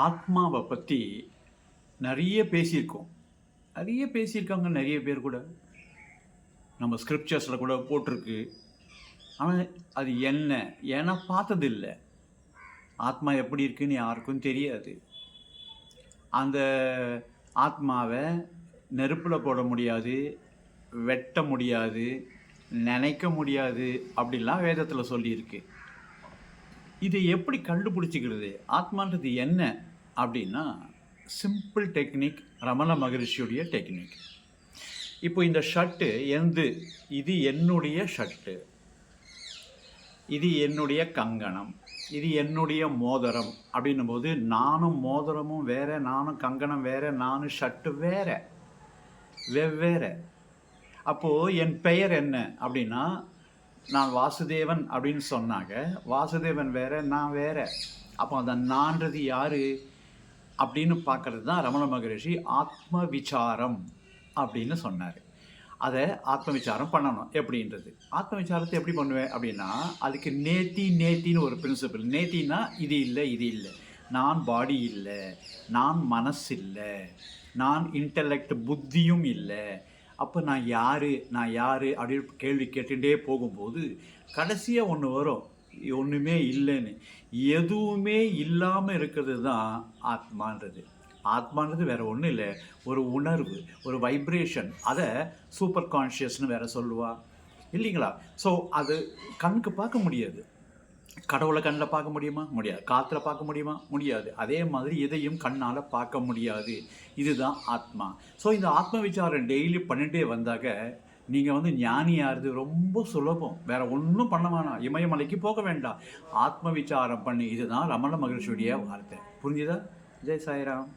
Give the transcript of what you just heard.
ஆத்மாவை பற்றி நிறைய பேசியிருக்கோம். பேசியிருக்காங்க நிறைய பேர் கூட. நம்ம ஸ்கிரிப்சர்ஸில் கூட போட்டிருக்கு. ஆனால் அது என்ன? ஏன்னா பார்த்ததில்ல. ஆத்மா எப்படி இருக்குன்னு யாருக்கும் தெரியாது. அந்த ஆத்மாவை நெருப்பில் போட முடியாது, வெட்ட முடியாது, நினைக்க முடியாது அப்படிலாம் வேதத்தில் சொல்லியிருக்கு. இதை எப்படி கண்டுபிடிச்சிக்கிறது? ஆத்மான்றது என்ன அப்படின்னா, சிம்பிள் டெக்னிக், ரமண மகரிஷியுடைய டெக்னிக். இப்போ இந்த ஷர்ட்டு இது என்னுடைய ஷர்ட்டு, இது என்னுடைய கங்கணம், இது என்னுடைய மோதிரம் அப்படின்னும் போது நானும் மோதிரமும் வேற, நானும் கங்கணம் வேற, நானும் ஷர்ட்டு வேற, வெவ்வேறு. அப்போது என் பெயர் என்ன அப்படின்னா, நான் வாசுதேவன் அப்படின்னு சொன்னாங்க. வாசுதேவன் வேற, நான் வேற. அப்போ அந்த நான்றது யாரு அப்படின்னு பார்க்கறது தான் ரமண மகரிஷி ஆத்ம விசாரம் அப்படின்னு சொன்னார். அதை ஆத்ம விசாரம் பண்ணணும் எப்படின்றது. ஆத்ம விசாரத்தை எப்படி பண்ணுவேன் அப்படின்னா, அதுக்கு நேத்தின்னு ஒரு பிரின்சிபல். நேத்தின்னா இது இல்லை, இது இல்லை. நான் பாடி இல்லை, நான் மனசு இல்லை, நான் இன்டலெக்ட் புத்தியும் இல்லை. அப்போ நான் யார் அப்படின்னு கேள்வி கேட்டுகிட்டே போகும்போது கடைசியாக ஒன்று வரும், ஒன்றுமே இல்லைன்னு. எதுவுமே இல்லாமல் இருக்கிறது தான் ஆத்மான்றது. ஆத்மான்றது வேறு ஒன்றும் இல்லை, ஒரு உணர்வு, ஒரு வைப்ரேஷன். அதை சூப்பர் கான்ஷியஸ்னு வேறு சொல்லுவா இல்லைங்களா? ஸோ அது கண்ணுக்கு பார்க்க முடியாது. கடவுளை கண்ணில் பார்க்க முடியுமா? முடியாது. காற்றுல பார்க்க முடியுமா? முடியாது. அதே மாதிரி எதையும் கண்ணால் பார்க்க முடியாது. இதுதான் ஆத்மா. ஸோ இந்த ஆத்ம விசாரம் டெய்லி பண்ணிகிட்டே வந்தாக்க நீங்கள் ஞானியாகிறது ரொம்ப சுலபம். வேறு ஒன்றும் பண்ண வேணாம், இமயமலைக்கு போக வேண்டாம். ஆத்ம விசாரம் பண்ணி, இதுதான் ரமண மகரிஷியுடைய வார்த்தை. புரிஞ்சுதா? ஜெய் சாய்ராம்.